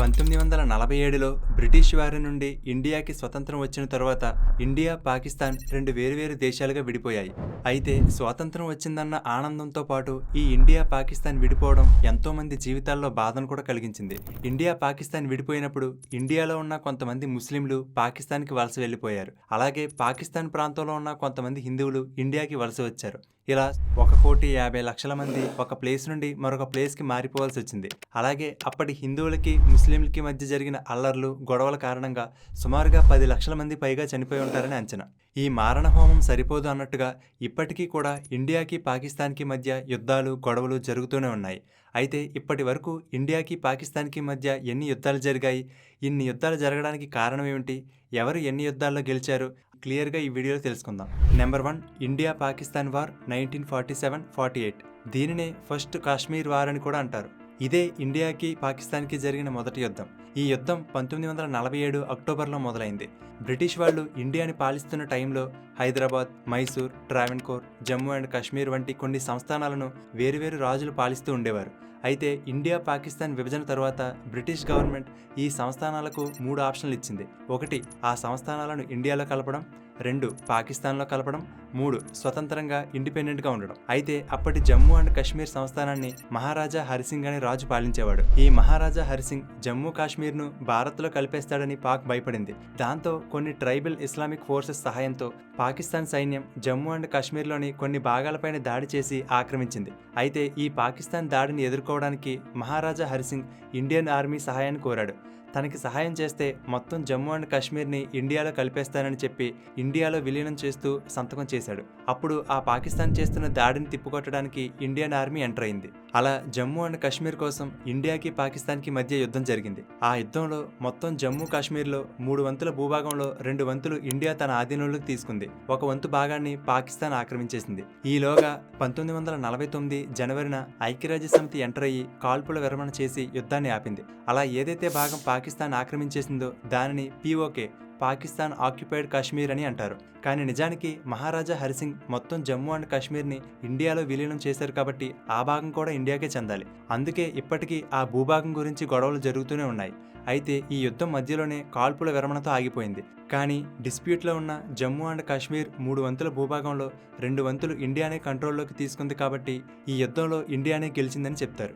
1947లో British వారి నుండి ఇండియాకి స్వతంత్రం వచ్చిన తర్వాత ఇండియా, పాకిస్తాన్ రెండు వేరువేరు దేశాలుగా విడిపోయాయి. అయితే స్వాతంత్రం వచ్చిందన్న ఆనందంతో పాటు ఈ ఇండియా, పాకిస్తాన్ విడిపోవడం ఎంతో మంది జీవితాల్లో బాధను కూడా కలిగించింది. ఇండియా, పాకిస్తాన్ విడిపోయినప్పుడు ఇండియాలో ఉన్న కొంతమంది ముస్లింలు పాకిస్తాన్కి వలస వెళ్లిపోయారు. అలాగే పాకిస్తాన్ ప్రాంతంలో ఉన్న కొంతమంది హిందువులు ఇండియాకి వలస వచ్చారు. ఇలా 1,50,00,000 మంది ఒక ప్లేస్ నుండి మరొక ప్లేస్కి మారిపోవాల్సి వచ్చింది. అలాగే అప్పటి హిందువులకి, ముస్లింలకి మధ్య జరిగిన అల్లర్లు, గొడవల కారణంగా సుమారుగా 10 లక్షల మంది పైగా చనిపోయి ఉంటారని అంచనా. ఈ మారణ హోమం సరిపోదు అన్నట్టుగా ఇప్పటికీ కూడా ఇండియాకి, పాకిస్తాన్కి మధ్య యుద్ధాలు, గొడవలు జరుగుతూనే ఉన్నాయి. అయితే ఇప్పటి వరకు ఇండియాకి, పాకిస్తాన్కి మధ్య ఎన్ని యుద్ధాలు జరిగాయి, ఇన్ని యుద్ధాలు జరగడానికి కారణం ఏమిటి, ఎవరు ఎన్ని యుద్ధాల్లో గెలిచారు, క్లియర్గా ఈ వీడియోలో తెలుసుకుందాం. Number 1, India Pakistan war 1947-48. దీనినే ఫస్ట్ కాశ్మీర్ వార్ అని కూడా అంటారు. ఇదే ఇండియాకి, పాకిస్తాన్కి జరిగిన మొదటి యుద్ధం. ఈ యుద్ధం 1947 అక్టోబర్లో మొదలైంది. బ్రిటిష్ వాళ్ళు ఇండియాని పాలిస్తున్న టైంలో హైదరాబాద్, మైసూర్, ట్రావెన్కోర్, జమ్మూ అండ్ కాశ్మీర్ వంటి కొన్ని సంస్థానాలను వేరువేరు రాజులు పాలిస్తూ ఉండేవారు. అయితే ఇండియా, పాకిస్తాన్ విభజన తర్వాత బ్రిటిష్ గవర్నమెంట్ ఈ సంస్థానాలకు 3 ఆప్షన్లు ఇచ్చింది. 1, ఆ సంస్థానాలను ఇండియాలో కలపడం. 2, పాకిస్తాన్లో కలపడం. 3, స్వతంత్రంగా ఇండిపెండెంట్గా ఉండడం. అయితే అప్పటి జమ్మూ అండ్ కాశ్మీర్ సంస్థానాన్ని మహారాజా హరిసింగ్ అనే రాజు పాలించేవాడు. ఈ మహారాజా హరిసింగ్ జమ్మూ కాశ్మీర్ను భారత్లో కలిపేస్తాడని పాక్ భయపడింది. దాంతో కొన్ని ట్రైబల్ ఇస్లామిక్ ఫోర్సెస్ సహాయంతో పాకిస్తాన్ సైన్యం జమ్మూ అండ్ కాశ్మీర్లోని కొన్ని భాగాలపైన దాడి చేసి ఆక్రమించింది. అయితే ఈ పాకిస్తాన్ దాడిని ఎదుర్కోవడానికి మహారాజా హరిసింగ్ ఇండియన్ ఆర్మీ సహాయాన్ని కోరాడు. తనకి సహాయం చేస్తే మొత్తం జమ్మూ అండ్ కాశ్మీర్ని ఇండియాలో కలిపేస్తానని చెప్పి ఇండియాలో విలీనం చేస్తూ సంతకం చేశాడు. అప్పుడు ఆ పాకిస్తాన్ చేస్తున్న దాడిని తిప్పుకొట్టడానికి ఇండియన్ ఆర్మీ ఎంటర్ అయింది. అలా జమ్మూ అండ్ కాశ్మీర్ కోసం ఇండియాకి, పాకిస్తాన్కి మధ్య యుద్ధం జరిగింది. ఆ యుద్ధంలో మొత్తం జమ్మూ కాశ్మీర్లో 3 వంతుల భూభాగంలో 2 వంతులు ఇండియా తన ఆధీనంలోకి తీసుకుంది. 1 వంతు భాగాన్ని పాకిస్తాన్ ఆక్రమించేసింది. ఈలోగా 1949 జనవరిన ఐక్యరాజ్య సమితి ఎంటర్ అయ్యి కాల్పుల విరమణ చేసి యుద్ధాన్ని ఆపింది. అలా ఏదైతే భాగం పాకిస్తాన్ ఆక్రమించేసిందో దానిని POK, పాకిస్తాన్ ఆక్యుపైడ్ కాశ్మీర్ అని అంటారు. కానీ నిజానికి మహారాజా హరిసింగ్ మొత్తం జమ్మూ అండ్ కాశ్మీర్ని ఇండియాలో విలీనం చేశారు కాబట్టి ఆ భాగం కూడా ఇండియాకే చెందాలి. అందుకే ఇప్పటికీ ఆ భూభాగం గురించి గొడవలు జరుగుతూనే ఉన్నాయి. అయితే ఈ యుద్ధం మధ్యలోనే కాల్పుల విరమణతో ఆగిపోయింది. కానీ డిస్ప్యూట్లో ఉన్న జమ్మూ అండ్ కాశ్మీర్ 3 వంతుల భూభాగంలో 2 వంతులు ఇండియానే కంట్రోల్లోకి తీసుకుంది కాబట్టి ఈ యుద్ధంలో ఇండియానే గెలిచిందని చెప్తారు.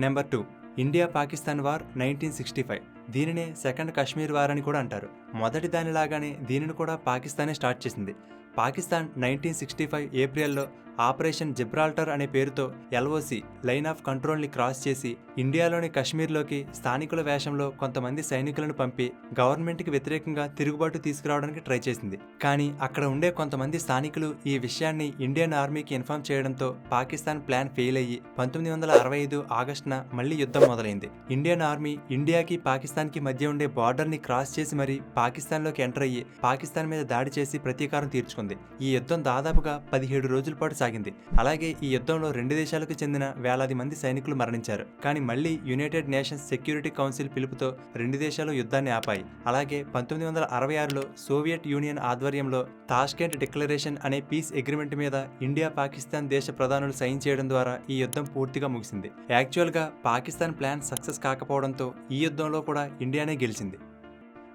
Number 2, India Pakistan war 1965. దీనినే సెకండ్ కాశ్మీర్ వార్ అని కూడా అంటారు. మొదటి దానిలాగానే దీనిని కూడా పాకిస్తానే స్టార్ట్ చేసింది. పాకిస్తాన్ 1965 ఏప్రిల్లో ఆపరేషన్ జిబ్రాల్టర్ అనే పేరుతో LOC, లైన్ ఆఫ్ కంట్రోల్ని క్రాస్ చేసి ఇండియాలోని కాశ్మీర్లోకి స్థానికుల వేషంలో కొంతమంది సైనికులను పంపి గవర్నమెంట్కి వ్యతిరేకంగా తిరుగుబాటు తీసుకురావడానికి ట్రై చేసింది. కానీ అక్కడ ఉండే కొంతమంది స్థానికులు ఈ విషయాన్ని ఇండియన్ ఆర్మీకి ఇన్ఫార్మ్ చేయడంతో పాకిస్తాన్ ప్లాన్ ఫెయిల్ అయ్యి 1965 ఆగస్టున మళ్లీ యుద్ధం మొదలైంది. ఇండియన్ ఆర్మీ ఇండియాకి, పాకిస్తాన్కి మధ్య ఉండే బార్డర్ని క్రాస్ చేసి మరీ పాకిస్తాన్లోకి ఎంటర్ అయ్యి పాకిస్తాన్ మీద దాడి చేసి ప్రతీకారం తీర్చుకుంది. ఈ యుద్ధం దాదాపుగా 17 రోజుల పాటు సాగింది. అలాగే ఈ యుద్ధంలో 2 దేశాలకు చెందిన వేలాది మంది సైనికులు మరణించారు. కానీ మళ్లీ యునైటెడ్ నేషన్స్ సెక్యూరిటీ కౌన్సిల్ పిలుపుతో 2 దేశాలు యుద్ధాన్ని ఆపాయి. అలాగే 1966లో సోవియట్ యూనియన్ ఆధ్వర్యంలో తాష్కెంట్ డిక్లరేషన్ అనే పీస్ అగ్రిమెంట్ మీద ఇండియా, పాకిస్తాన్ దేశ ప్రధానులు సైన్ చేయడం ద్వారా ఈ యుద్ధం పూర్తిగా ముగిసింది. యాక్చువల్గా పాకిస్తాన్ ప్లాన్ సక్సెస్ కాకపోవడంతో ఈ యుద్ధంలో కూడా ఇండియానే గెలిచింది.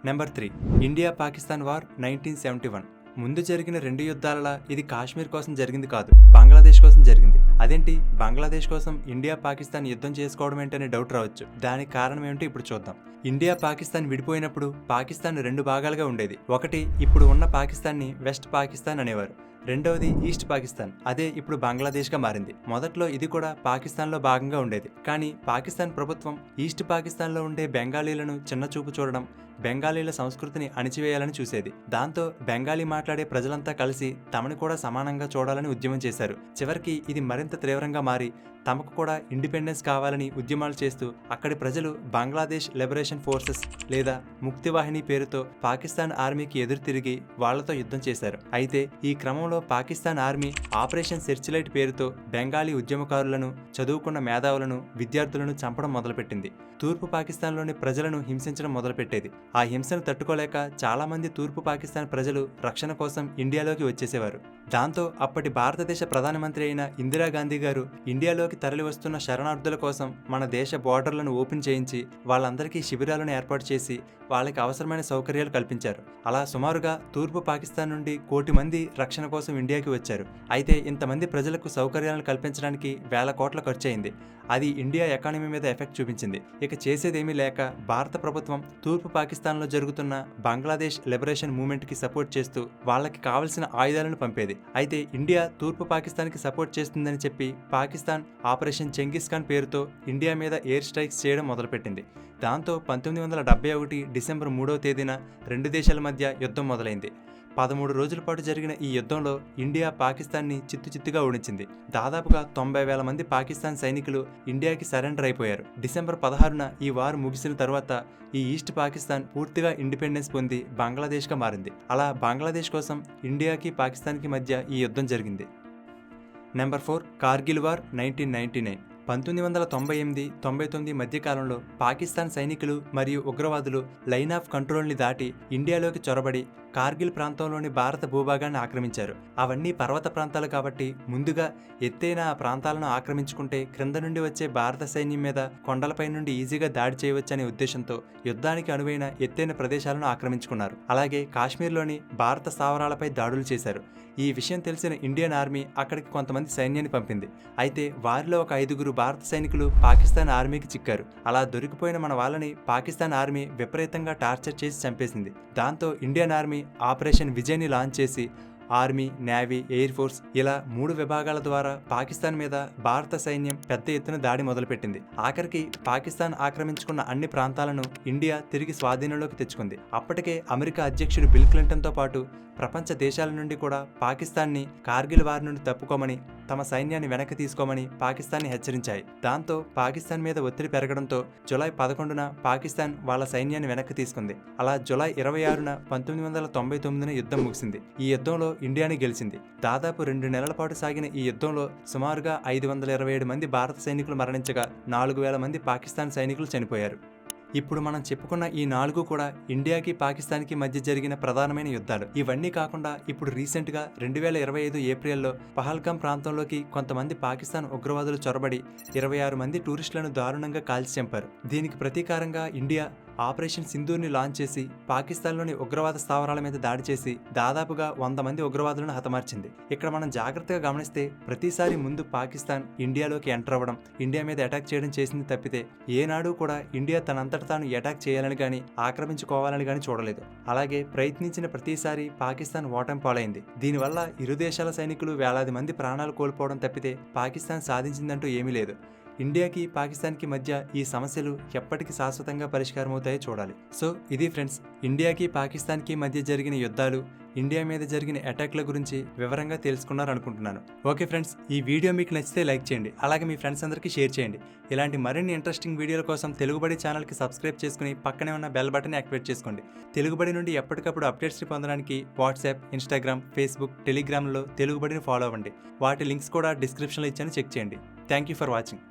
Number 3, India Pakistan war 1971. ముందు జరిగిన 2 యుద్ధాలలో ఇది కాశ్మీర్ కోసం జరిగింది కాదు, బంగ్లాదేశ్ కోసం జరిగింది. అదేంటి బంగ్లాదేశ్ కోసం ఇండియా, పాకిస్తాన్ యుద్ధం చేసుకోవడం ఏంటనే డౌట్ రావచ్చు. దానికి కారణం ఏమిటో ఇప్పుడు చూద్దాం. ఇండియా, పాకిస్తాన్ విడిపోయినప్పుడు పాకిస్తాన్ 2 భాగాలుగా ఉండేది. ఒకటి ఇప్పుడు ఉన్న పాకిస్తాన్ని వెస్ట్ పాకిస్తాన్ అనేవారు. రెండవది ఈస్ట్ పాకిస్తాన్, అదే ఇప్పుడు బంగ్లాదేశ్గా మారింది. మొదట్లో ఇది కూడా పాకిస్తాన్లో భాగంగా ఉండేది. కానీ పాకిస్తాన్ ప్రభుత్వం ఈస్ట్ పాకిస్తాన్లో ఉండే బెంగాలీలను చిన్నచూపు చూడడం, బెంగాలీల సంస్కృతిని అణిచివేయాలని చూసేది. దాంతో బెంగాలీ మాట్లాడే ప్రజలంతా కలిసి తమని కూడా సమానంగా చూడాలని ఉద్యమం చేశారు. చివరికి ఇది మరింత తీవ్రంగా మారి తమకు కూడా ఇండిపెండెన్స్ కావాలని ఉద్యమాలు చేస్తూ అక్కడి ప్రజలు బంగ్లాదేశ్ లిబరేషన్ ఫోర్సెస్ లేదా ముక్తివాహిని పేరుతో పాకిస్తాన్ ఆర్మీకి ఎదురు తిరిగి వాళ్లతో యుద్ధం చేశారు. అయితే ఈ క్రమంలో Pakistan army operation search light పేరుతో బెంగాలీ ఉద్యమకారులను, చదువుకున్న మేధావులను, విద్యార్థులను చంపడం మొదలుపెట్టింది. తూర్పు పాకిస్తాన్లోని ప్రజలను హింసించడం మొదలుపెట్టేది. ఆ హింసను తట్టుకోలేక చాలామంది తూర్పు పాకిస్తాన్ ప్రజలు రక్షణ కోసం ఇండియాలోకి వచ్చేసేవారు. దాంతో అప్పటి భారతదేశ ప్రధానమంత్రి అయిన ఇందిరాగాంధీ గారు ఇండియాలోకి తరలి వస్తున్న శరణార్థుల కోసం మన దేశ బోర్డర్లను ఓపెన్ చేయించి వాళ్ళందరికీ శిబిరాలను ఏర్పాటు చేసి వాళ్ళకి అవసరమైన సౌకర్యాలు కల్పించారు. అలా సుమారుగా తూర్పు పాకిస్తాన్ నుండి 1 కోటి మంది రక్షణ కోసం ఇండియాకి వచ్చారు. అయితే ఇంతమంది ప్రజలకు సౌకర్యాలను కల్పించడానికి వేల కోట్ల ఖర్చు అయింది. అది ఇండియా ఎకానమీ మీద ఎఫెక్ట్ చూపించింది. ఇక చేసేదేమీ లేక భారత ప్రభుత్వం తూర్పు పాకిస్తాన్లో జరుగుతున్న బంగ్లాదేశ్ లిబరేషన్ మూవ్మెంట్కి సపోర్ట్ చేస్తూ వాళ్ళకి కావలసిన ఆయుధాలను పంపేది. అయితే ఇండియా తూర్పు పాకిస్తాన్కి సపోర్ట్ చేస్తుందని చెప్పి పాకిస్తాన్ ఆపరేషన్ చెంగిస్ ఖాన్ పేరుతో ఇండియా మీద ఎయిర్ స్ట్రైక్స్ చేయడం మొదలుపెట్టింది. దాంతో 1971 డిసెంబర్ 3వ తేదీన 2 దేశాల మధ్య యుద్ధం మొదలైంది. 13 రోజుల పాటు జరిగిన ఈ యుద్ధంలో ఇండియా పాకిస్తాన్ని చిత్తుచిత్తుగా ఓడించింది. దాదాపుగా 90,000 మంది పాకిస్తాన్ సైనికులు ఇండియాకి సరెండర్ అయిపోయారు. డిసెంబర్ 16న ఈ వార్ ముగిసిన తర్వాత ఈ ఈస్ట్ పాకిస్తాన్ పూర్తిగా ఇండిపెండెన్స్ పొంది బంగ్లాదేశ్గా మారింది. అలా బంగ్లాదేశ్ కోసం ఇండియాకి పాకిస్తాన్కి మధ్య ఈ యుద్ధం జరిగింది. Number 4 Kargil war 1999. 1998-99 మధ్యకాలంలో పాకిస్తాన్ సైనికులు మరియు ఉగ్రవాదులు లైన్ ఆఫ్ కంట్రోల్ని దాటి ఇండియాలోకి చొరబడి కార్గిల్ ప్రాంతంలోని భారత భూభాగాన్ని ఆక్రమించారు. అవన్నీ పర్వత ప్రాంతాలు కాబట్టి ముందుగా ఎత్తైన ఆ ప్రాంతాలను ఆక్రమించుకుంటే క్రింద నుండి వచ్చే భారత సైన్యం మీద కొండలపై నుండి ఈజీగా దాడి చేయవచ్చనే ఉద్దేశంతో యుద్ధానికి అనువైన ఎత్తైన ప్రదేశాలను ఆక్రమించుకున్నారు. అలాగే కాశ్మీర్లోని భారత స్థావరాలపై దాడులు చేశారు. ఈ విషయం తెలిసిన ఇండియన్ ఆర్మీ అక్కడికి కొంతమంది సైన్యాన్ని పంపింది. అయితే వారిలో ఒక 5గురు భారత సైనికులు పాకిస్తాన్ ఆర్మీకి చిక్కారు. అలా దొరికిపోయిన మన వాళ్ళని పాకిస్తాన్ ఆర్మీ విపరీతంగా టార్చర్ చేసి చంపేసింది. దాంతో ఇండియన్ ఆర్మీ ఆపరేషన్ విజయ్ని లాంచ్ చేసి ఆర్మీ, నేవీ, ఎయిర్ ఫోర్స్ ఇలా 3 విభాగాల ద్వారా పాకిస్తాన్ మీద భారత సైన్యం పెద్ద ఎత్తున దాడి మొదలుపెట్టింది. ఆఖరికి పాకిస్తాన్ ఆక్రమించుకున్న అన్ని ప్రాంతాలను ఇండియా తిరిగి స్వాధీనంలోకి తెచ్చుకుంది. అప్పటికే అమెరికా అధ్యక్షుడు బిల్ క్లింటన్తో పాటు ప్రపంచ దేశాల నుండి కూడా పాకిస్తాన్ని కార్గిల్ వార్ నుండి తప్పుకోమని, తమ సైన్యాన్ని వెనక్కి తీసుకోమని పాకిస్తాన్ని హెచ్చరించాయి. దాంతో పాకిస్తాన్ మీద ఒత్తిడి పెరగడంతో జూలై 11న పాకిస్తాన్ వాళ్ళ సైన్యాన్ని వెనక్కి తీసుకుంది. అలా జూలై 26న 1999న యుద్ధం ముగిసింది. ఈ యుద్ధంలో ఇండియాని గెలిచింది. దాదాపు 2 నెలల పాటు సాగిన ఈ యుద్ధంలో సుమారుగా 527 మంది భారత సైనికులు మరణించగా 4,000 మంది పాకిస్తాన్ సైనికులు చనిపోయారు. ఇప్పుడు మనం చెప్పుకున్న ఈ 4 కూడా ఇండియాకి పాకిస్తాన్కి మధ్య జరిగిన ప్రధానమైన యుద్ధాలు. ఇవన్నీ కాకుండా ఇప్పుడు రీసెంట్గా 2025 ఏప్రిల్లో పహల్గామ్ ప్రాంతంలోకి కొంతమంది పాకిస్తాన్ ఉగ్రవాదులు చొరబడి 26 మంది టూరిస్టులను దారుణంగా కాల్చి చంపారు. దీనికి ప్రతీకారంగా ఇండియా ఆపరేషన్ సింధూర్ని లాంచ్ చేసి పాకిస్తాన్లోని ఉగ్రవాద స్థావరాల మీద దాడి చేసి దాదాపుగా 100 మంది ఉగ్రవాదులను హతమార్చింది. ఇక్కడ మనం జాగ్రత్తగా గమనిస్తే ప్రతిసారి ముందు పాకిస్తాన్ ఇండియాలోకి ఎంటర్ అవ్వడం, ఇండియా మీద అటాక్ చేయడం చేసింది తప్పితే ఏనాడు కూడా ఇండియా తనంతట తాను అటాక్ చేయాలని కానీ ఆక్రమించుకోవాలని కానీ చూడలేదు. అలాగే ప్రయత్నించిన ప్రతిసారి పాకిస్తాన్ ఓటమి పాలైంది. దీనివల్ల ఇరు దేశాల సైనికులు వేలాది మంది ప్రాణాలు కోల్పోవడం తప్పితే పాకిస్తాన్ సాధించిందంటూ ఏమీ లేదు. ఇండియాకి పాకిస్తాన్కి మధ్య ఈ సమస్యలు ఎప్పటికి శాశ్వతంగా పరిష్కారం అవుతాయో చూడాలి. సో ఇది ఫ్రెండ్స్, ఇండియాకి పాకిస్తాన్కి మధ్య జరిగిన యుద్ధాలు, ఇండియా మీద జరిగిన అటాక్ల గురించి వివరంగా తెలుసుకున్నారనుకుంటున్నాను. ఓకే ఫ్రెండ్స్, ఈ వీడియో మీకు నచ్చితే లైక్ చేయండి. అలాగే మీ ఫ్రెండ్స్ అందరికీ షేర్ చేయండి. ఇలాంటి మరిన్ని ఇంట్రెస్టింగ్ వీడియోల కోసం తెలుగుబడి ఛానల్కి సబ్స్క్రైబ్ చేసుకుని పక్కనే ఉన్న బెల్ బటన్ యాక్టివేట్ చేసుకోండి. తెలుగుబడి నుండి ఎప్పటికప్పుడు అప్డేట్స్ని పొందడానికి వాట్సాప్, ఇన్స్టాగ్రామ్, ఫేస్బుక్, టెలిగ్రామ్లో తెలుగుబడిని ఫాలో అవ్వండి. వాటి లింక్స్ కూడా డిస్క్రిప్షన్లో ఇచ్చాను, చెక్ చేయండి. Thank you for watching.